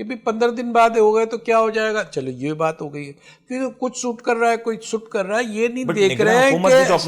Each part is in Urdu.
کہ بھی 15 دن بعد ہو گئے تو کیا ہو جائے گا, چلو یہ بات ہو گئی ہے. کیونکہ کچھ سوٹ کر رہا ہے, کوئی سوٹ کر رہا ہے, یہ نہیں دیکھ رہے ہیں کہ سب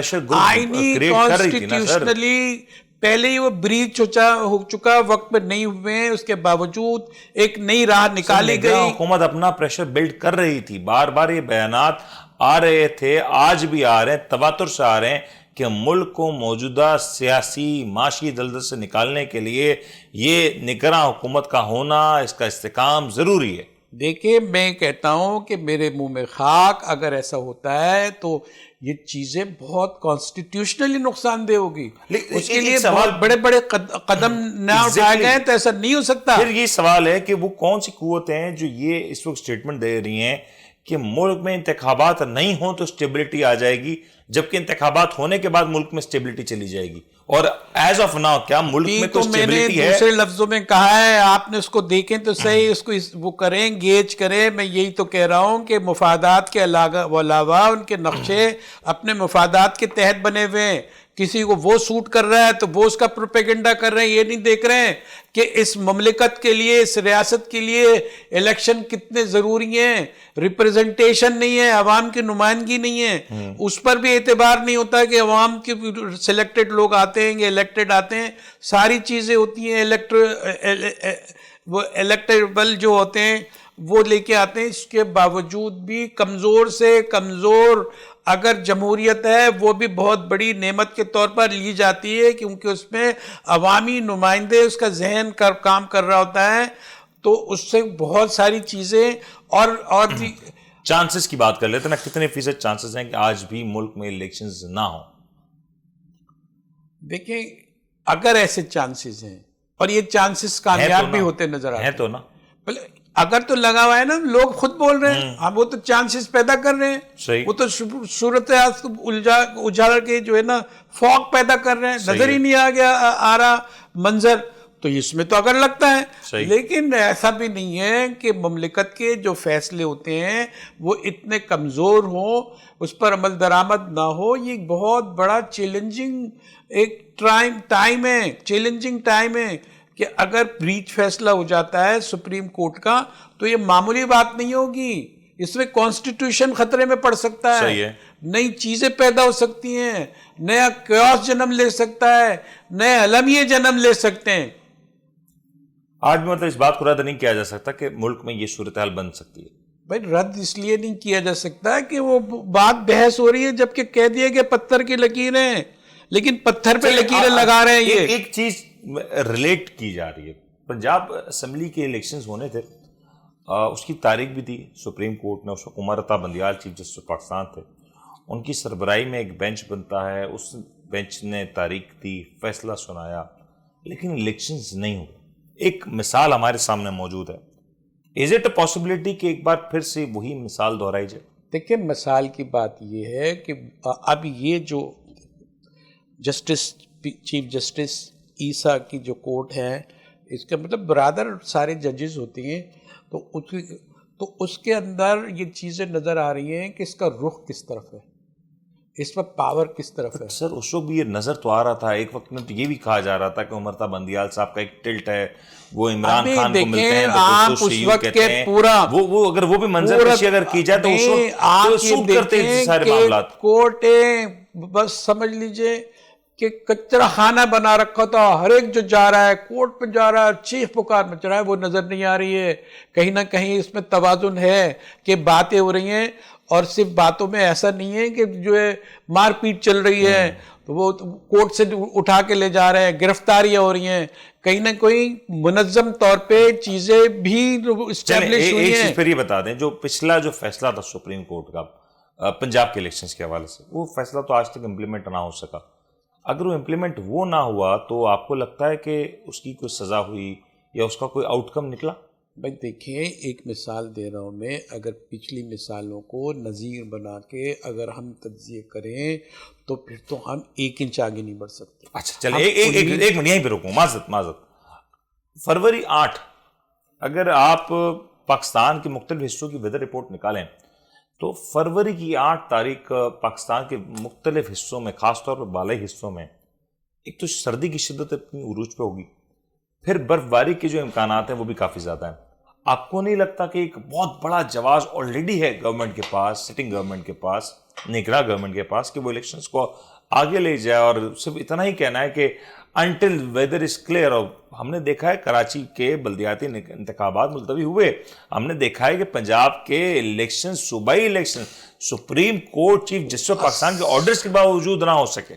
سے آئینی کانسٹیٹیوشنلی پہلے ہی وہ بریچ ہو چکا, وقت پہ نہیں ہوئے ہیں, اس کے باوجود ایک نئی راہ نکالی گئی. حکومت اپنا پریشر بلڈ کر رہی تھی, بار بار یہ بیانات آ رہے تھے, آج بھی آ رہے ہیں, تواتر سے آ رہے ہیں کہ ملک کو موجودہ سیاسی معاشی دلدل سے نکالنے کے لیے یہ نگراں حکومت کا ہونا, اس کا استحکام ضروری ہے. دیکھیں میں کہتا ہوں کہ میرے منہ میں خاک, اگر ایسا ہوتا ہے تو یہ چیزیں بہت کانسٹیٹیوشنلی نقصان دہ ہوگی. اس کے لیے بہت بڑے بڑے قدم نہ اٹھائے گئے تو ایسا نہیں ہو سکتا. پھر یہ سوال ہے کہ وہ کون سی قوتیں ہیں جو یہ اس وقت سٹیٹمنٹ دے رہی ہیں کہ ملک میں انتخابات نہیں ہوں تو سٹیبلٹی آ جائے گی, جبکہ انتخابات ہونے کے بعد ملک میں سٹیبلٹی چلی جائے گی. اور ایز آف ناؤ کیا ملک میں کوئی سٹیبلٹی ہے؟ دوسرے لفظوں میں کہا ہے, آپ نے اس کو دیکھیں تو صحیح, اس کو وہ کریں, گیج کریں. میں یہی تو کہہ رہا ہوں کہ مفادات کے علاوہ ان کے نقشے اپنے مفادات کے تحت بنے ہوئے ہیں. کسی کو وہ سوٹ کر رہا ہے تو وہ اس کا پروپیگنڈا کر رہے ہیں. یہ نہیں دیکھ رہے ہیں کہ اس مملکت کے لیے, اس ریاست کے لیے الیکشن کتنے ضروری ہیں. ریپرزنٹیشن نہیں ہے, عوام کی نمائندگی نہیں ہے, اس پر بھی اعتبار نہیں ہوتا کہ عوام کے سلیکٹڈ لوگ آتے ہیں, الیکٹڈ آتے ہیں, ساری چیزیں ہوتی ہیں, وہ الیکٹیبل جو ہوتے ہیں وہ لے کے آتے ہیں. اس کے باوجود بھی کمزور سے کمزور اگر جمہوریت ہے وہ بھی بہت بڑی نعمت کے طور پر لی جاتی ہے, کیونکہ اس میں عوامی نمائندے, اس کا ذہن کام کر رہا ہوتا ہے, تو اس سے بہت ساری چیزیں اور چانسز کی بات کر لیتے ہیں, کتنے فیصد چانسز ہیں کہ آج بھی ملک میں الیکشنز نہ ہوں؟ دیکھیں اگر ایسے چانسز ہیں, اور یہ چانسز کامیاب بھی ہوتے نظر آتے ہیں تو نا, اگر تو لگا ہوا ہے نا, لوگ خود بول رہے ہیں, ہم وہ تو چانسز پیدا کر رہے ہیں, صحیح, وہ تو صورتحال اجاڑ کے جو ہے نا فوگ پیدا کر رہے ہیں, نظر ہی نہیں آ رہا منظر, تو اس میں تو اگر لگتا ہے. لیکن ایسا بھی نہیں ہے کہ مملکت کے جو فیصلے ہوتے ہیں وہ اتنے کمزور ہوں, اس پر عمل درآمد نہ ہو. یہ بہت بڑا چیلنجنگ ایک ٹائم ہے, چیلنجنگ ٹائم ہے کہ اگر بریچ فیصلہ ہو جاتا ہے سپریم کورٹ کا تو یہ معمولی بات نہیں ہوگی. اس میں کانسٹیٹیوشن خطرے میں پڑ سکتا ہے, نئی چیزیں پیدا ہو سکتی ہیں, نیا کیوس جنم لے سکتا ہے, نئے المیے جنم لے سکتے ہیں. آج بھی مطلب اس بات کو رد نہیں کیا جا سکتا کہ ملک میں یہ صورتحال بن سکتی ہے. بھائی رد اس لیے نہیں کیا جا سکتا کہ وہ بات بحث ہو رہی ہے, جبکہ کہہ دیا کہ پتھر کی لکیریں, لیکن پتھر پہ لکیریں لگا رہے ہیں. یہ ایک چیز ریلیٹ کی جا رہی ہے, پنجاب اسمبلی کے الیکشنز ہونے تھے, اس کی تاریخ بھی دی سپریم کورٹ نے. اس وقت عمر عطا بندیال چیف جسٹس پاکستان تھے, ان کی سربراہی میں ایک بینچ بنتا ہے, اس بینچ نے تاریخ دی, فیصلہ سنایا, لیکن الیکشنز نہیں ہوئے. ایک مثال ہمارے سامنے موجود ہے. از اٹ اے پاسبلٹی کہ ایک بار پھر سے وہی مثال دہرائی جائے؟ دیکھیں مثال کی بات یہ ہے کہ اب یہ جو چیف جسٹس عیسیٰ کی جو کورٹ ہے, اس کا مطلب برادر سارے ججز ہوتی ہیں, تو اس کے اندر یہ چیزیں نظر آ رہی ہیں کہ اس کا رخ کس طرف ہے, اس پر پاور کس طرف ہے. سر اس وقت بھی یہ نظر تو آ رہا تھا, ایک وقت میں تو یہ بھی کہا جا رہا تھا کہ عمر عطا بندیال صاحب کا ایک ٹلٹ ہے, وہ عمران خان کو ملتے ہیں, آپ اس وقت کے پورا وہ اگر وہ بھی منظر کشی اگر کی جائے تو اس وقت سوٹ کرتے ہیں سارے معاملات. کورٹیں بس سمجھ لیجئے کہ کچرا خانہ بنا رکھا تھا, ہر ایک جو جا رہا ہے کورٹ پہ جا رہا ہے, چیخ پکار مچ رہا ہے, وہ نظر نہیں آ رہی ہے. کہیں نہ کہیں اس میں توازن ہے کہ باتیں ہو رہی ہیں, اور صرف باتوں میں ایسا نہیں ہے کہ جو ہے مار پیٹ چل رہی ہے, تو وہ کورٹ سے اٹھا کے لے جا رہے ہیں, گرفتاریاں ہو رہی ہیں, کہیں نہ کہیں منظم طور پہ چیزیں بھی اسٹیبلش ہوئی ہیں. ایک چیز پھر یہ بتا دیں, جو پچھلا جو فیصلہ تھا سپریم کورٹ کا پنجاب کے الیکشنز کے حوالے سے, وہ فیصلہ تو آج تک امپلیمنٹ نہ ہو سکا. اگر وہ امپلیمنٹ وہ نہ ہوا تو آپ کو لگتا ہے کہ اس کی کوئی سزا ہوئی یا اس کا کوئی آؤٹ کم نکلا؟ بھائی دیکھیں ایک مثال دے رہا ہوں میں, اگر پچھلی مثالوں کو نظیر بنا کے اگر ہم تجزیہ کریں تو پھر تو ہم 1 انچ آگے نہیں بڑھ سکتے. اچھا چلے ایک منٹ یہیں پہ رکوں, معذرت. فروری 8 اگر آپ پاکستان کے مختلف حصوں کی ویدر رپورٹ نکالیں تو فروری کی 8 تاریخ پاکستان کے مختلف حصوں میں, خاص طور پر بالائی حصوں میں, ایک تو سردی کی شدت اپنی عروج پہ ہوگی, پھر برف باری کے جو امکانات ہیں وہ بھی کافی زیادہ ہیں. آپ کو نہیں لگتا کہ ایک بہت بڑا جواز آلریڈی ہے گورنمنٹ کے پاس, سٹنگ گورنمنٹ کے پاس, نگراں گورنمنٹ کے پاس, کہ وہ الیکشنز کو آگے لے جائے اور صرف اتنا ہی کہنا ہے کہ انٹل ویدر از کلیئر. اور ہم نے دیکھا ہے کراچی کے بلدیاتی انتخابات ملتوی ہوئے, ہم نے دیکھا ہے کہ پنجاب کے الیکشن, صوبائی election, supreme court chief justice of Pakistan کے آرڈرز کے باوجود نہ ہو سکے.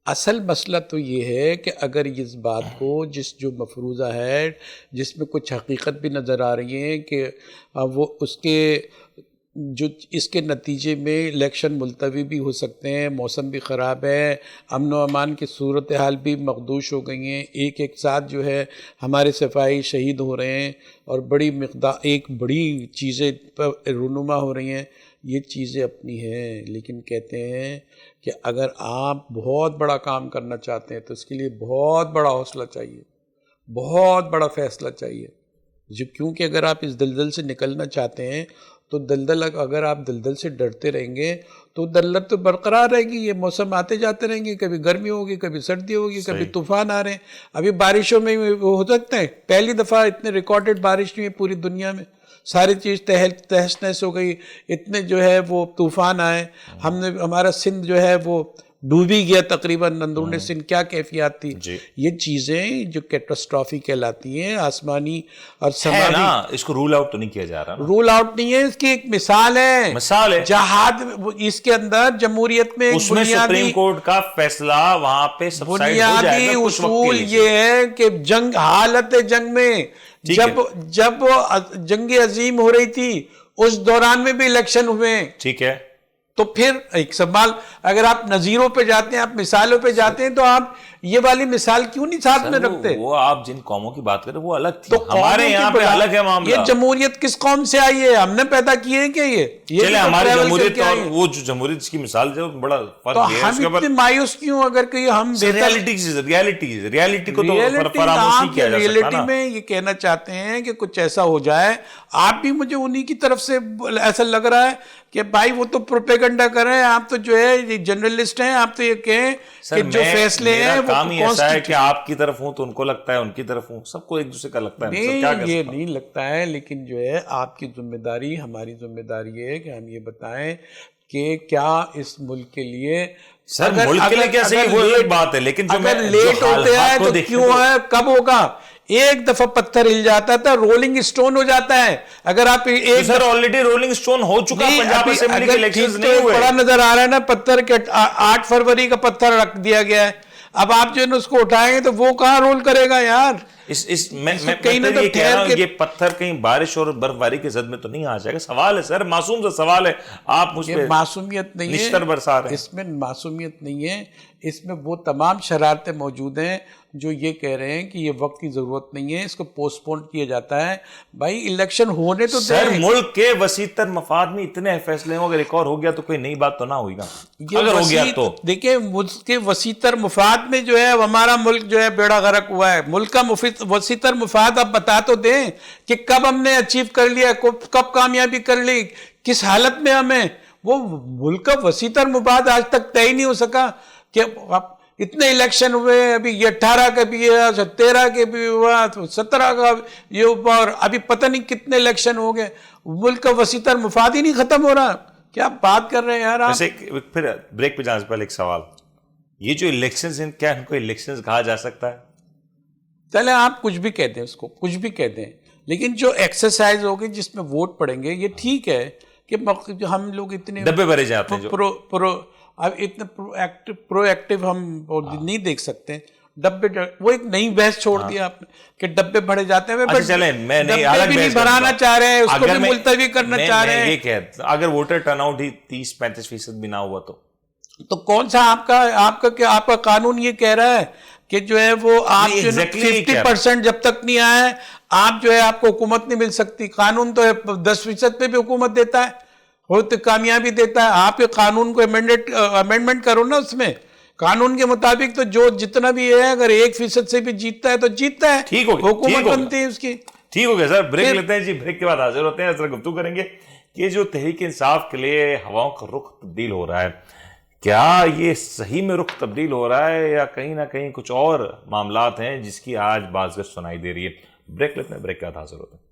اصل مسئلہ تو یہ ہے کہ اگر اس بات کو جو مفروضہ ہے, جس میں کچھ حقیقت بھی نظر آ رہی ہے کہ وہ اس کے نتیجے میں الیکشن ملتوی بھی ہو سکتے ہیں, موسم بھی خراب ہے, امن و امان کی صورتحال بھی مخدوش ہو گئی ہیں, ایک ساتھ جو ہے ہمارے صفائی شہید ہو رہے ہیں اور ایک بڑی چیزیں پر رونما ہو رہی ہیں. یہ چیزیں اپنی ہیں, لیکن کہتے ہیں کہ اگر آپ بہت بڑا کام کرنا چاہتے ہیں تو اس کے لیے بہت بڑا حوصلہ چاہیے, بہت بڑا فیصلہ چاہیے. کیونکہ اگر آپ اس دلدل سے نکلنا چاہتے ہیں تو اگر آپ دلدل سے ڈرتے رہیں گے تو دلدل تو برقرار رہے گی. یہ موسم آتے جاتے رہیں گے, کبھی گرمی ہوگی, کبھی سردی ہوگی, کبھی طوفان آ رہے ہیں. ابھی بارشوں میں ہو سکتے ہیں, پہلی دفعہ اتنے ریکارڈڈ بارش ہوئی پوری دنیا میں, ساری چیز تہس نہس ہو گئی, اتنے جو ہے وہ طوفان آئے. ہمارا سندھ جو ہے وہ ڈوبی گیا تقریباً, اندرون سندھ کیا کیفیات تھی. یہ چیزیں جو کیٹاسٹرافی کہلاتی ہیں, آسمانی اور سماجی, اس کو رول آؤٹ تو نہیں کیا جا رہا. رول آؤٹ نہیں ہے, اس کی ایک مثال ہے جہاد. اس کے اندر جمہوریت میں اس میں سپریم کورٹ کا فیصلہ وہاں پہ بنیادی اصول یہ ہے کہ حالت جنگ میں جب جنگ عظیم ہو رہی تھی اس دوران میں بھی الیکشن ہوئے, ٹھیک ہے, تو پھر ایک سوال, اگر آپ نظیروں پہ جاتے ہیں, آپ مثالوں پہ جاتے ہیں, تو آپ یہ والی مثال کیوں نہیں ساتھ میں رکھتے؟ وہ آپ جن قوموں کی بات کریں وہ الگ تھی, ہمارے یہاں پہ الگ ہے معاملہ. یہ جمہوریت کس قوم سے آئی ہے؟ ہم نے پیدا کی ہے کہ یہ چلے ہماری جمہوریت اور وہ جو جمہوریت کی مثال جو بڑا فرق ہے. ہم اتنے مایوس کیوں اگر کہ ہم ریالٹی کو تو فراموشی کیا جا سکتا. ریالٹی میں یہ کہنا چاہتے ہیں کہ کچھ ایسا ہو جائے. آپ بھی مجھے انہی کی طرف سے ایسا لگ رہا ہے کہ بھائی وہ تو پروپیگنڈا کر رہے ہیں, آپ تو جو ہے جرنلسٹ ہیں, آپ تو یہ کہیں کہ جو فیصلے ہیں وہ کام ہی ایسا ہے کہ آپ کی طرف ہوں تو ان کو لگتا ہے, ان کی طرف ہوں, سب کو ایک دوسرے کا لگتا ہے. یہ نہیں لگتا ہے, لیکن جو ہے آپ کی ذمہ داری, ہماری ذمہ داری ہے کہ ہم یہ بتائیں کہ کیا اس ملک کے لیے, سر ملک کے لیے کیا صحیح وہ ایک بات ہے, لیکن جو لیٹ ہوتے ہیں تو کیوں ہے, کب ہوگا؟ ایک دفعہ پتھر ہل جاتا تھا, رولنگ سٹون ہو جاتا ہے. اگر آپ سر آلریڈی رولنگ سٹون ہو چکا, پنجاب اسمبلی کے الیکشنز نہیں ہوئے. بڑا نظر آ رہا ہے نا, پتھر کے 8 فروری کا پتھر رکھ دیا گیا ہے. اب آپ جو ہے اس کو اٹھائیں گے تو وہ کہاں رول کرے گا یار؟ میں یہ کہہ رہا ہوں, یہ پتھر کہیں بارش اور برف باری کے زد میں تو نہیں آ جائے گا. سوال ہے سر, معصوم سا سوال ہے, آپ مجھ پہ معصومیت نہیں ہے, نشتر برسا رہے ہیں. اس میں معصومیت نہیں ہے, اس میں وہ تمام شرارتیں موجود ہیں جو یہ کہہ رہے ہیں کہ یہ وقت کی ضرورت نہیں ہے, اس کو پوسٹ پون کیا جاتا ہے. بھائی الیکشن ہونے تو سر ملک کے وسیع تر مفاد میں اتنے فیصلے ہوں, اگر ایک اور ہو گیا تو کوئی نئی بات تو نہ ہوئی نا. اگر ہو گیا تو دیکھیں, ملک کے وسیع تر مفاد میں جو ہے ہمارا ملک جو ہے بیڑا غرق ہوا ہے. ملک کا وسیع تر مفاد آپ بتا تو دیں کہ کب ہم نے اچیو کر لیا, کب کامیابی کر لی, کس حالت میں ہمیں. وہ ملک کا وسیع تر مفاد آج تک طے نہیں ہو سکا کہ اتنے الیکشن ہوئے, ابھی یہ 18 کا بھی ہے, 13 کے بھی ہوا, 17 کا یہ ہوا, اور ابھی پتہ نہیں کتنے الیکشن ہو گئے. ملک کا وسیع تر مفاد ہی نہیں ختم ہو رہا. کیا بات کر رہے ہیں یار آپ؟ پھر بریک پہ جانے سے پہلے ایک سوال, یہ جو الیکشنز ہیں کیا ان کو الیکشنز کہا جا سکتا ہے؟ چلے آپ کچھ بھی کہتے ہیں, اس کو کچھ بھی کہتے ہیں, لیکن جو ایکسرسائز ہوگی جس میں ووٹ پڑیں گے, یہ ٹھیک ہے کہ ہم لوگ اتنے ڈبے بھرے جاتے ہیں, اب اتنے پرو ایکٹیو ہم نہیں دیکھ سکتے. ڈبے, وہ ایک نئی بحث چھوڑ دیا آپ نے کہ ڈبے بھرے جاتے ہیں. میں نہیں بھرانا چاہ رہے ہیں, اس کو بھی ملتوی کرنا چاہ رہے ہیں. یہ کہتے اگر ووٹر ٹرن آؤٹ ہی 30-35% بھی نہ ہوا تو کون سا آپ کا قانون یہ کہہ رہا ہے کہ جو ہے وہ آپ 50% جب تک نہیں آئے آپ جو ہے آپ کو حکومت نہیں مل سکتی. قانون تو 10% پہ بھی حکومت دیتا ہے, تو کامیابی دیتا ہے. آپ کے قانون کو امینڈمنٹ کرو نا, اس میں قانون کے مطابق تو جو جتنا بھی ہے اگر 1% سے بھی جیتتا ہے تو جیتتا ہے, ٹھیک ہو گیا, حکومت بنتی ہے اس کی. ٹھیک ہو گیا سر, بریک لیتے ہیں جی, بریک کے بعد حاضر ہوتے ہیں. اس طرح گفتگو کریں گے کہ جو تحریک انصاف کے لیے ہواؤں کا رخ تبدیل ہو رہا ہے, کیا یہ صحیح میں رخ تبدیل ہو رہا ہے یا کہیں نہ کہیں کچھ اور معاملات ہیں جس کی آج بازگشت سنائی دے رہی ہے؟ بریک لیتے ہیں، بریک کے بعد حاضر ہوتے ہیں۔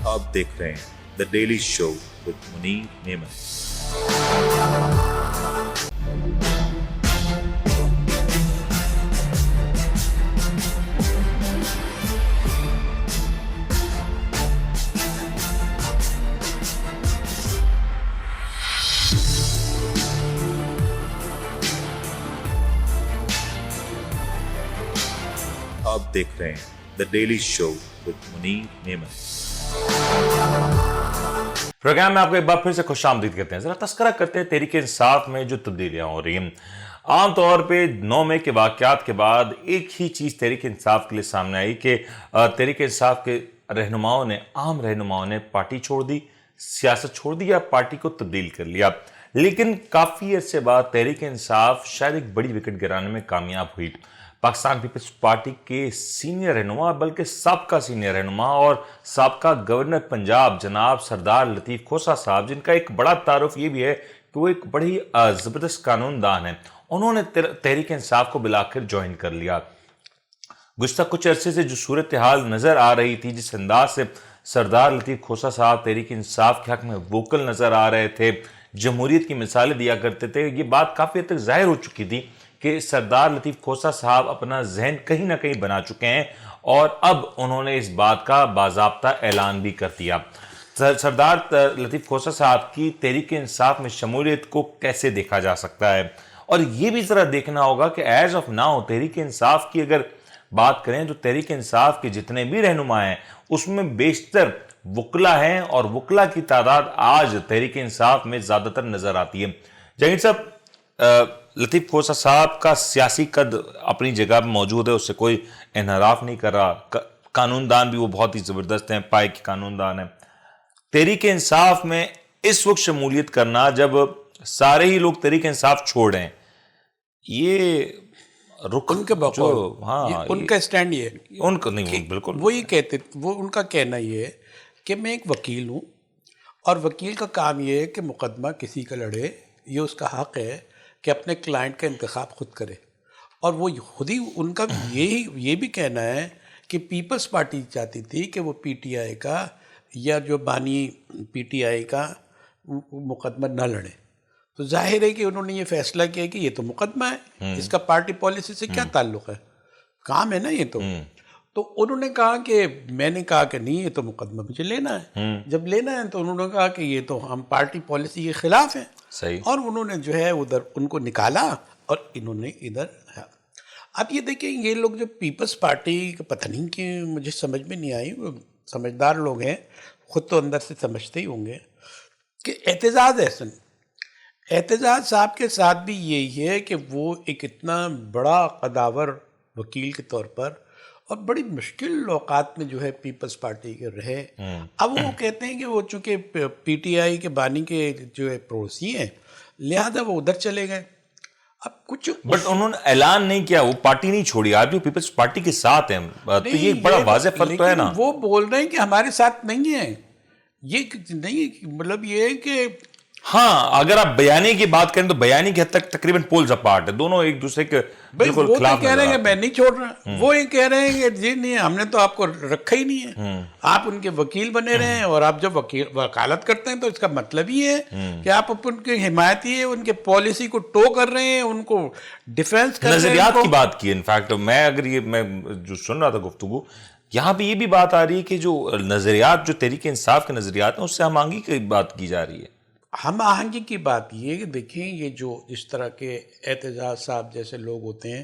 آپ دیکھ رہے ہیں the daily show with Munir نیمن۔ آپ دیکھ رہے ہیں the daily show with Munir نیمن۔ پروگرام میں آپ کو ایک بار پھر سے خوش آمدید کرتے ہیں۔ ذرا تذکرہ کرتے ہیں تحریک انصاف میں جو تبدیلیاں ہو رہی ہیں۔ عام طور پہ 9 مئی کے واقعات کے بعد ایک ہی چیز تحریک انصاف کے لیے سامنے آئی کہ تحریک انصاف کے عام رہنماؤں نے پارٹی چھوڑ دی، سیاست چھوڑ دی یا پارٹی کو تبدیل کر لیا۔ لیکن کافی عرصے بعد تحریک انصاف شاید ایک بڑی وکٹ گرانے میں کامیاب ہوئی۔ پاکستان پیپلز پارٹی کے سینئر رہنما بلکہ سابقہ سینئر رہنما اور سابقہ گورنر پنجاب جناب سردار لطیف کھوسہ صاحب، جن کا ایک بڑا تعارف یہ بھی ہے کہ وہ ایک بڑی زبردست قانون دان ہیں، انہوں نے تحریک انصاف کو بالآخر جوائن کر لیا۔ گزشتہ کچھ عرصے سے جو صورتحال نظر آ رہی تھی، جس انداز سے سردار لطیف کھوسہ صاحب تحریک انصاف کے حق میں ووکل نظر آ رہے تھے، جمہوریت کی مثالیں دیا کرتے تھے، یہ بات کافی حد تک ظاہر ہو چکی تھی کہ سردار لطیف کھوسہ صاحب اپنا ذہن کہیں نہ کہیں بنا چکے ہیں اور اب انہوں نے اس بات کا باضابطہ اعلان بھی کر دیا۔ سردار لطیف کھوسہ صاحب کی تحریک انصاف میں شمولیت کو کیسے دیکھا جا سکتا ہے، اور یہ بھی ذرا دیکھنا ہوگا کہ as of now Tehreek Insaf کی اگر بات کریں تو تحریک انصاف کے جتنے بھی رہنما ہیں اس میں بیشتر وکلا ہیں، اور وکلا کی تعداد آج تحریک انصاف میں زیادہ تر نظر آتی ہے۔ جہانگیر صاحب، لطیف کھوسہ صاحب کا سیاسی قد اپنی جگہ پہ موجود ہے، اس سے کوئی انحراف نہیں کر رہا، قانون دان بھی وہ بہت ہی زبردست ہیں، پائے کے قانون دان ہیں۔ تحریک انصاف میں اس وقت شمولیت کرنا جب سارے ہی لوگ تحریک انصاف چھوڑ رہے ہیں، یہ رخ ان کے بقول ان کا اسٹینڈ یہ ان کا نہیں، بالکل وہ یہ کہتے، وہ ان کا کہنا یہ ہے کہ میں ایک وکیل ہوں اور وکیل کا کام یہ ہے کہ مقدمہ کسی کا لڑے، یہ اس کا حق ہے کہ اپنے کلائنٹ کا انتخاب خود کرے، اور وہ خود ہی ان کا یہ بھی کہنا ہے کہ پیپلز پارٹی چاہتی تھی کہ وہ پی ٹی آئی کا یا جو بانی پی ٹی آئی کا مقدمہ نہ لڑے، تو ظاہر ہے کہ انہوں نے یہ فیصلہ کیا کہ یہ تو مقدمہ ہے، اس کا پارٹی پالیسی سے کیا تعلق ہے، کام ہے نا یہ تو انہوں نے کہا کہ میں نے کہا کہ نہیں، یہ تو مقدمہ مجھے لینا ہے، جب لینا ہے تو انہوں نے کہا کہ یہ تو ہم پارٹی پالیسی کے خلاف ہیں، صحیح، اور انہوں نے جو ہے ادھر ان کو نکالا اور انہوں نے ادھر ہے۔ اب یہ دیکھیں یہ لوگ جو پیپلز پارٹی کا پتہ نہیں کہ مجھے سمجھ میں نہیں آئی، وہ سمجھدار لوگ ہیں، خود تو اندر سے سمجھتے ہی ہوں گے کہ اعتزاز صاحب کے ساتھ بھی یہی ہے کہ وہ ایک اتنا بڑا قداور وکیل کے طور پر اور بڑی مشکل اوقات میں جو ہے پیپلز پارٹی کے رہے، اب وہ کہتے ہیں کہ وہ چونکہ پی ٹی آئی کے بانی کے جو ہے پڑوسی ہیں لہذا وہ ادھر چلے گئے۔ اب کچھ بٹ انہوں نے اعلان نہیں کیا، وہ پارٹی نہیں چھوڑی، آج بھی پیپلز پارٹی کے ساتھ ہیں، تو یہ بڑا واضح فرق تو ہے نا۔ وہ بول رہے ہیں کہ ہمارے ساتھ نہیں ہیں، یہ نہیں، مطلب یہ ہے کہ ہاں اگر آپ بیانی کی بات کریں تو بیانی کی حد تک تقریباً پولز اپارٹ ہے، دونوں ایک دوسرے کے بالکل خلاف کہہ رہے ہیں کہ میں نہیں چھوڑ رہا، وہ یہ کہہ رہے ہیں کہ جی نہیں ہم نے تو آپ کو رکھا ہی نہیں ہے، آپ ان کے وکیل بنے رہے ہیں، اور آپ جب وکالت کرتے ہیں تو اس کا مطلب یہ ہے کہ آپ ان کی حمایتی ہے، ان کے پالیسی کو ٹو کر رہے ہیں، ان کو ڈیفینس کر رہے ہیں۔ نظریات کی بات کی انفیکٹ میں اگر میں جو سن رہا تھا گفتگو، یہاں پہ یہ بھی بات آ رہی ہے کہ جو نظریات جو تحریک انصاف کے نظریات ہیں اس سے ہم آہنگی کی بات کی جا رہی ہے۔ ہم آہنگی کی بات یہ ہے کہ دیکھیں یہ جو اس طرح کے اعتزاز صاحب جیسے لوگ ہوتے ہیں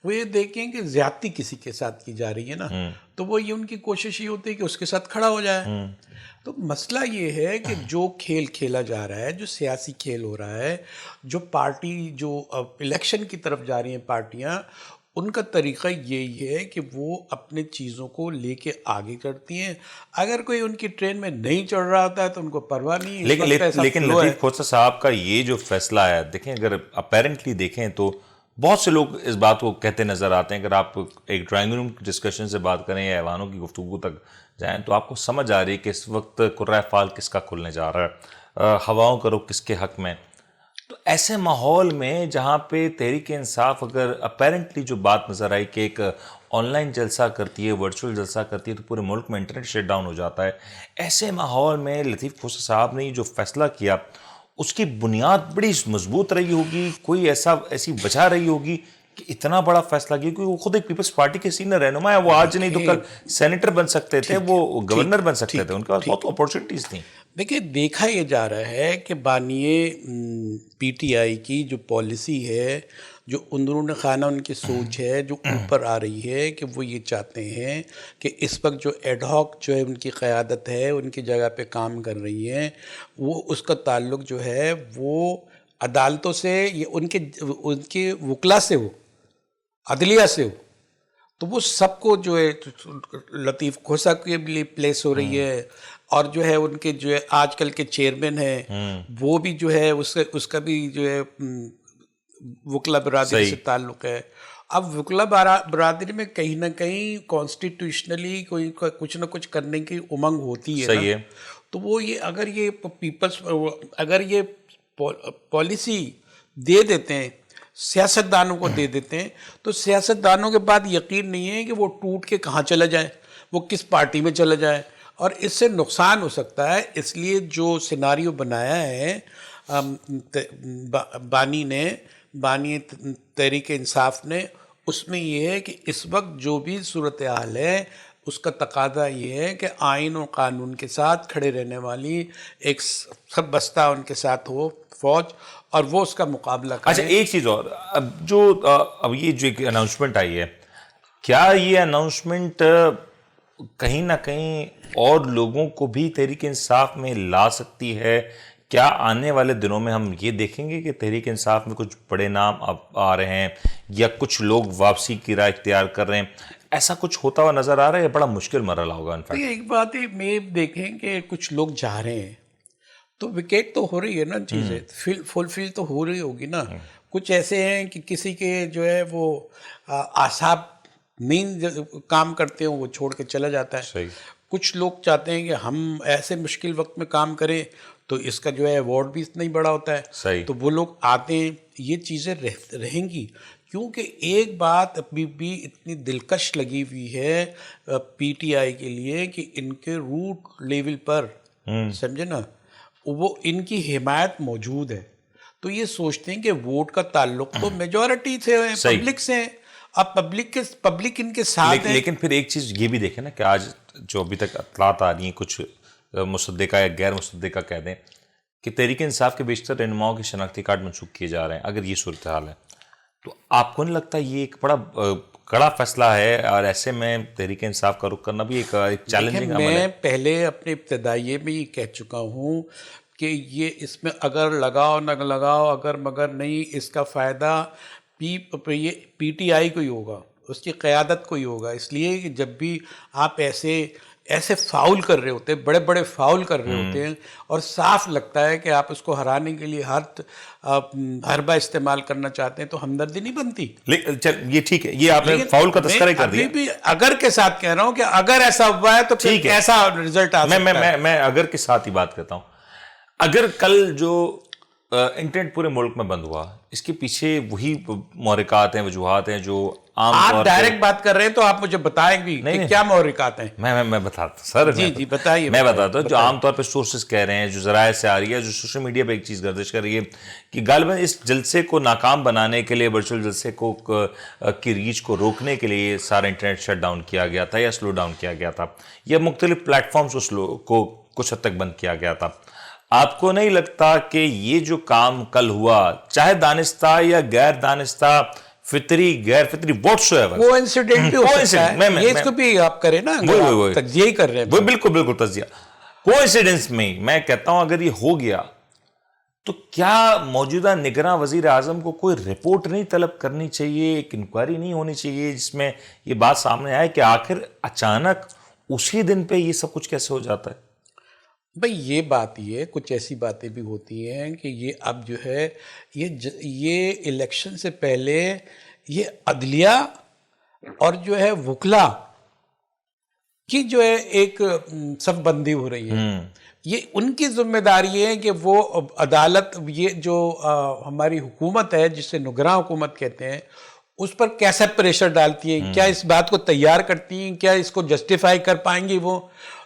وہ یہ دیکھیں کہ زیادتی کسی کے ساتھ کی جا رہی ہے نا، تو وہ یہ ان کی کوشش یہ ہوتی ہے کہ اس کے ساتھ کھڑا ہو جائے۔ تو مسئلہ یہ ہے کہ جو کھیل کھیلا جا رہا ہے، جو سیاسی کھیل ہو رہا ہے، جو پارٹی جو الیکشن کی طرف جا رہی ہیں پارٹیاں، ان کا طریقہ یہی ہے کہ وہ اپنے چیزوں کو لے کے آگے چڑھتی ہیں. اگر کوئی ان کی ٹرین میں نہیں چڑھ رہا ہوتا ہے تو ان کو پرواہ نہیں ہے. لیکن لطیف کھوسہ صاحب کا یہ جو فیصلہ ہے، دیکھیں اگر اپیرنٹلی دیکھیں تو بہت سے لوگ اس بات کو کہتے نظر آتے ہیں. اگر آپ ایک ڈرائنگ روم ڈسکشن سے بات کریں یا ایوانوں کی گفتگو تک جائیں تو آپ کو سمجھ آ رہی ہے کہ اس وقت قرۂ فال کس کا کھلنے جا رہا ہے، ہواؤں کا رخ کس کے حق میں. تو ایسے ماحول میں جہاں پہ تحریک انصاف اگر اپیرنٹلی جو بات نظر آئی کہ ایک آن لائن جلسہ کرتی ہے، ورچوئل جلسہ کرتی ہے، تو پورے ملک میں انٹرنیٹ شٹ ڈاؤن ہو جاتا ہے، ایسے ماحول میں لطیف کھوسہ صاحب نے جو فیصلہ کیا اس کی بنیاد بڑی مضبوط رہی ہوگی، کوئی ایسی وجہ رہی ہوگی کہ اتنا بڑا فیصلہ کیا، کیونکہ وہ خود ایک پیپلز پارٹی کے سینئر رہنما ہے. وہ آج نہیں تو کل سینیٹر بن سکتے تھے، وہ گورنر بن سکتے تھے، ان کے پاس بہت اپورچونٹیز تھیں. دیکھیں دیکھا یہ جا رہا ہے کہ بانیے پی ٹی آئی کی جو پالیسی ہے، جو اندرون خانہ ان کی سوچ ہے، جو اوپر آ رہی ہے کہ وہ یہ چاہتے ہیں کہ اس وقت جو ایڈ ہاک جو ہے ان کی قیادت ہے، ان کی جگہ پہ کام کر رہی ہے، وہ اس کا تعلق جو ہے وہ عدالتوں سے، یہ ان کے وکلا سے ہو، عدلیہ سے ہو. تو وہ سب کو جو ہے لطیف کھوسہ کے لیے پلیس ہو رہی ہے، اور جو ہے ان کے جو ہے آج کل کے چیئرمین ہیں وہ بھی جو ہے اس کا بھی جو ہے وکلا برادری سے تعلق ہے. اب وکلا برادری میں کہیں نہ کہیں کانسٹیٹیوشنلی کوئی کچھ نہ کچھ کرنے کی امنگ ہوتی ہے. صحیح ہے. تو وہ یہ اگر یہ پالیسی دے دیتے ہیں، سیاستدانوں کو دے دیتے ہیں، تو سیاستدانوں کے بعد یقین نہیں ہے کہ وہ ٹوٹ کے کہاں چلا جائے، وہ کس پارٹی میں چلا جائے، اور اس سے نقصان ہو سکتا ہے. اس لیے جو سیناریو بنایا ہے بانی تحریک انصاف نے، اس میں یہ ہے کہ اس وقت جو بھی صورتحال ہے اس کا تقاضا یہ ہے کہ آئین اور قانون کے ساتھ کھڑے رہنے والی ایک سب بستہ ان کے ساتھ ہو فوج، اور وہ اس کا مقابلہ کرے. اچھا ایک چیز اور، اب یہ جو ایک اناؤنسمنٹ آئی ہے، کیا یہ اناؤنسمنٹ کہیں نہ کہیں اور لوگوں کو بھی تحریک انصاف میں لا سکتی ہے؟ کیا آنے والے دنوں میں ہم یہ دیکھیں گے کہ تحریک انصاف میں کچھ بڑے نام اب آ رہے ہیں، یا کچھ لوگ واپسی کی راہ اختیار کر رہے ہیں؟ ایسا کچھ ہوتا ہوا نظر آ رہا ہے؟ یہ بڑا مشکل مرحلہ ہوگا. ایک بات ہے، میں دیکھیں کہ کچھ لوگ جا رہے ہیں تو وکٹ تو ہو رہی ہے نا، چیزیں فل تو ہو رہی ہوگی نا. کچھ ایسے ہیں کہ کسی کے جو ہے وہ اعصاب نہیں کام کرتے ہیں، وہ چھوڑ کے چلا جاتا ہے. صحیح. کچھ لوگ چاہتے ہیں کہ ہم ایسے مشکل وقت میں کام کریں تو اس کا جو ہے ایوارڈ بھی اتنا ہی بڑا ہوتا ہے. صحیح. تو وہ لوگ آتے ہیں. یہ چیزیں رہیں گی، کیونکہ ایک بات ابھی بھی اتنی دلکش لگی ہوئی ہے پی ٹی آئی کے لیے کہ ان کے روٹ لیول پر، سمجھے نا، وہ ان کی حمایت موجود ہے. تو یہ سوچتے ہیں کہ ووٹ کا تعلق تو میجورٹی سے ہے، پبلک سے ہے. اب پبلک ان کے ساتھ ہے. لیکن پھر ایک چیز یہ بھی دیکھیں نا کہ آج جو ابھی تک اطلاعات آ رہی ہیں، کچھ مصدقہ یا غیر مصدقہ کہہ دیں، کہ تحریک انصاف کے بیشتر رہنماؤں کے شناختی کارڈ منسوخ کیے جا رہے ہیں. اگر یہ صورتحال ہے تو آپ کو نہیں لگتا یہ ایک بڑا کڑا فیصلہ ہے، اور ایسے میں تحریک انصاف کا رخ کرنا بھی ایک چیلنجنگ عمل ہے؟ میں پہلے اپنے ابتدائیے میں یہ کہہ چکا ہوں کہ یہ اس میں اگر لگاؤ نہ لگاؤ، اگر مگر نہیں، اس کا فائدہ پی ٹی آئی کو ہی ہوگا، اس کی قیادت کو ہی ہوگا. اس لیے کہ جب بھی آپ ایسے فاؤل کر رہے ہوتے ہیں، بڑے بڑے فاؤل کر رہے ہوتے ہیں، اور صاف لگتا ہے کہ آپ اس کو ہرانے کے لیے حربہ استعمال کرنا چاہتے ہیں، تو ہمدردی نہیں بنتی. یہ ٹھیک ہے، یہ آپ نے فاؤل کا تذکرہ کر دیا. بھی اگر کے ساتھ کہہ رہا ہوں کہ اگر ایسا ہوا ہے تو پھر ایسا رزلٹ آ سکتا ہے. میں اگر کے ساتھ ہی بات کرتا ہوں. اگر کل جو انٹرنیٹ پورے ملک میں بند ہوا، اس کے پیچھے وہی محرکات ہیں، وجوہات ہیں جو عام طور آپ ڈائریکٹ بات کر رہے ہیں تو آپ مجھے بتائیں بھی کہ کیا محرکات ہیں. میں بتاتا ہوں سر. جی بتائیے. میں بتاتا ہوں جو عام طور پہ سورسز کہہ رہے ہیں، جو ذرائع سے آ رہی ہے، جو سوشل میڈیا پہ ایک چیز گردش کر رہی ہے کہ غالباً اس جلسے کو ناکام بنانے کے لیے، ورچوئل جلسے کی ریچ کو روکنے کے لیے سارا انٹرنیٹ شٹ ڈاؤن کیا گیا تھا، یا سلو ڈاؤن کیا گیا تھا، یا مختلف پلیٹ فارمز کو کچھ حد تک بند کیا گیا تھا. آپ کو نہیں لگتا کہ یہ جو کام کل ہوا، چاہے دانستہ یا غیر دانستہ، فطری غیر فطری، واٹس ایور، وہ انسیڈنٹ بھی ہو سکتا ہے، یہ اس کو بھی آپ کریں نا، تجزیہ ہی کر رہے ہیں. بالکل تجزیہ. کوئنسیڈنس میں میں کہتا ہوں اگر یہ ہو گیا تو کیا موجودہ نگراں وزیر اعظم کو کوئی رپورٹ نہیں طلب کرنی چاہیے, ایک انکوائری نہیں ہونی چاہیے جس میں یہ بات سامنے آئے کہ آخر اچانک اسی دن پہ یہ سب کچھ کیسے ہو جاتا ہے؟ بھئی یہ بات یہ کچھ ایسی باتیں بھی ہوتی ہیں کہ یہ اب جو ہے یہ الیکشن سے پہلے یہ عدلیہ اور جو ہے وکلا کی جو ہے ایک صف بندی ہو رہی ہے. یہ ان کی ذمہ داری ہے کہ وہ عدالت, یہ جو ہماری حکومت ہے جسے نگراں حکومت کہتے ہیں, اس پر کیسا پریشر ڈالتی ہیں, کیا اس بات کو تیار کرتی ہیں, کیا اس کو جسٹیفائی کر پائیں گی وہ.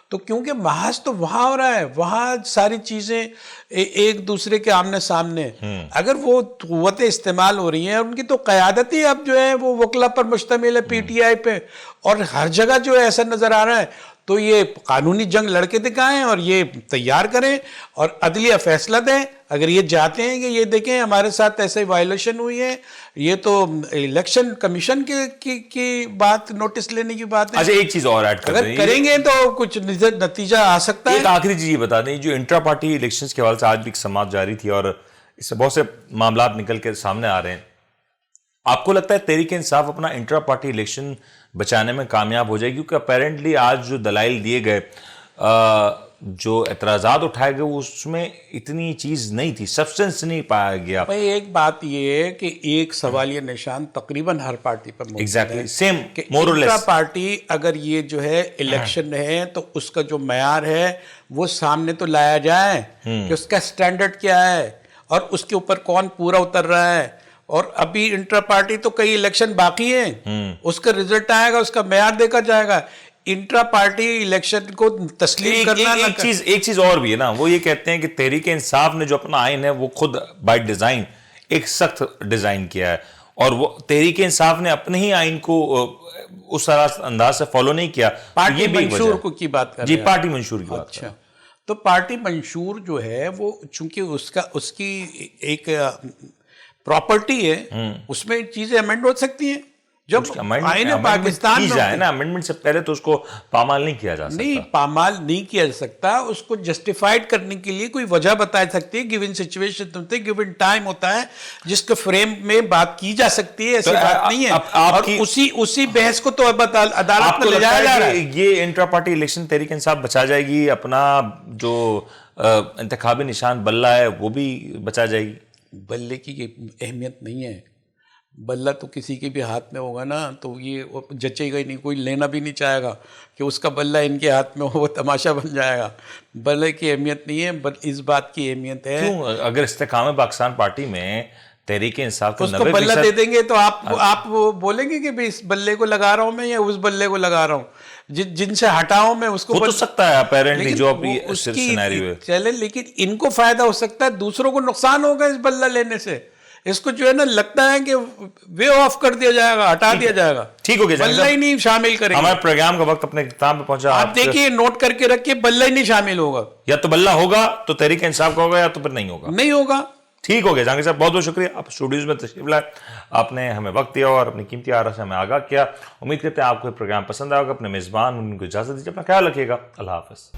تو کیونکہ محاذ تو وہاں ہو رہا ہے, وہاں ساری چیزیں ایک دوسرے کے آمنے سامنے. اگر وہ قوتیں استعمال ہو رہی ہیں, ان کی تو قیادت ہی اب جو ہے وہ وکلا پر مشتمل ہے, پی ٹی آئی پہ, اور ہر جگہ جو ہے ایسا نظر آ رہا ہے. تو یہ قانونی جنگ لڑ کے دکھائیں اور یہ تیار کریں اور عدلیہ فیصلہ دیں. اگر یہ جاتے ہیں کہ یہ دیکھیں ہمارے ساتھ ایسے وائلیشن ہوئی ہے, یہ تو الیکشن کمیشن کی بات, نوٹس لینے کی بات ہے. اچھا ایک چیز اور ایڈ اگر کریں گے تو کچھ نتیجہ آ سکتا ہے. ایک آخری چیز یہ بتا دیں, جو انٹرا پارٹی الیکشنز کے حوالے سے آج بھی ایک سماعت جاری تھی اور اس سے بہت سے معاملات نکل کے سامنے آ رہے ہیں. آپ کو لگتا ہے تحریک انصاف اپنا انٹرا پارٹی الیکشن بچانے میں کامیاب ہو جائے گی؟ کیونکہ اپیرنٹلی آج جو دلائل دیے گئے, جو اعتراضات اٹھائے گئے, اس میں اتنی چیز نہیں تھی, سبسٹنس نہیں پایا گیا. بھائی ایک بات یہ ہے کہ ایک سوالیہ نشان تقریباً ہر پارٹی پر موجود ہے. ایگزیکٹلی سیم کہ مور اور انٹرا لیس. پارٹی اگر یہ جو ہے الیکشن ہے تو اس کا جو معیار ہے وہ سامنے تو لایا جائے کہ اس کا سٹینڈرڈ کیا ہے اور اس کے اوپر کون پورا اتر رہا ہے. اور ابھی انٹرا پارٹی تو کئی الیکشن باقی ہیں, اس کا رزلٹ آئے گا, اس کا معیار دیکھا جائے گا. انٹرا پارٹی الیکشن کو تسلیم کرنا ایک چیز اور بھی ہے نا, وہ یہ کہتے ہیں کہ تحریک انصاف نے جو اپنا آئین ہے وہ خود بائی ڈیزائن ایک سخت ڈیزائن کیا ہے, اور وہ تحریک انصاف نے اپنے ہی آئین کو اس انداز سے فالو نہیں کیا. پارٹی منشور کی بات کر رہے ہیں. جی پارٹی منشور کی بات. اچھا, تو پارٹی منشور جو ہے وہ چونکہ اس کی ایک پراپرٹی ہے, اس میں چیزیں امینڈ ہو سکتی ہیں. جب آئین پاکستان کی جائے نا امینڈمنٹ سے پہلے تو اس کو پامال نہیں کیا جا سکتا. نہیں پامال نہیں کیا جا سکتا, اس کو جسٹیفائڈ کرنے کے لیے کوئی وجہ بتائی سکتی ہے. گیون سچویشن ہوتی ہے, گیون ٹائم ہوتا ہے جس کے فریم میں بات کی جا سکتی ہے, ایسی بات نہیں ہے. اور اسی بحث کو تو عدالت میں لے جایا جا رہا ہے. یہ intra party election Tehreek Insaf بچا جائے گی, اپنا جو انتخابی نشان بلہ ہے وہ بھی بچا جائے گی. بلے کی اہمیت نہیں ہے, بلہ تو کسی کے بھی ہاتھ میں ہوگا نا تو یہ جچے گا ہی نہیں, کوئی لینا بھی نہیں چاہے گا کہ اس کا بلہ ان کے ہاتھ میں ہو, وہ تماشا بن جائے گا. بلے کی اہمیت نہیں ہے, اس بات کی اہمیت ہے. کیوں؟ اگر استحکام پاکستان پارٹی میں تحریک انصاف اس کو بلہ دے دیں گے تو آپ بولیں گے کہ اس بلے کو لگا رہا ہوں میں یا اس بلے کو لگا رہا ہوں, جن سے ہٹاؤں میں اس کو ہو تو سکتا ہے اپیرنٹلی جو ابھی سینیریو ہے. چلے, لیکن ان کو فائدہ ہو سکتا ہے, دوسروں کو نقصان ہوگا اس بلہ لینے سے. اس کو جو ہے نا لگتا ہے کہ وے آف کر دیا جائے گا, ہٹا دیا جائے گا. ٹھیک ہو گیا, بلہ ہی نہیں شامل کریں گے. ہمارے پروگرام کا وقت اپنے اختتام پہ پہنچا. آپ دیکھیے, نوٹ کر کے رکھیے, بلہ ہی نہیں شامل ہوگا. یا تو بلہ ہوگا تو تحریک انصاف کا ہوگا, یا تو پھر نہیں ہوگا. نہیں ہوگا. ٹھیک ہو گیا جہانگیر صاحب, بہت بہت شکریہ. آپ اسٹوڈیوز میں تشریف لائے, آپ نے ہمیں وقت دیا اور اپنی قیمتی آراء سے ہمیں آگاہ کیا. امید کرتے ہیں آپ کو یہ پروگرام پسند آئے گا. اپنے میزبان ان کو اجازت دیجیے, اپنا خیال رکھیے گا. اللہ حافظ.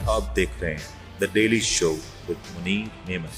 آپ دیکھ رہے ہیں the daily show with Munir neon.